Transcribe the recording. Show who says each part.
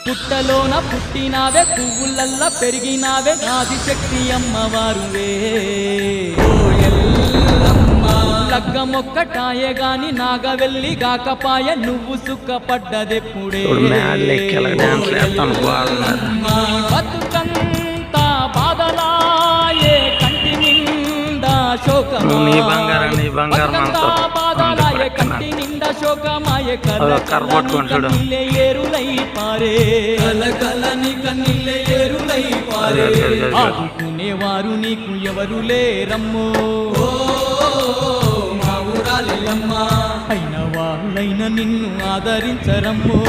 Speaker 1: పుట్టలోన పుట్టినావే పువ్వులల్లా పెరిగినావే ఆదిశక్తి అమ్మవారువే ఓ ఎల్లమ్మ లగ్గమొక్కటాయే గాని నాగవెల్లి గాకపాయ నువ్వు సుఖపడ్డదెప్పుడే బతుకంతా బాధలాయే కంటి నిండా శోకమా బాధలాయే కంటి నిండా శోకమాయే కన్నీళ్ళే ఏరులై పారే కలకలని కన్నీళ్ళే ఏరులై పారే ఆదుకునేవారు నీకు ఎవరు లేరమ్మో మా ఊరాలెల్లమ్మ అయిన వాళ్ళైన నిన్ను ఆదరించరమ్మో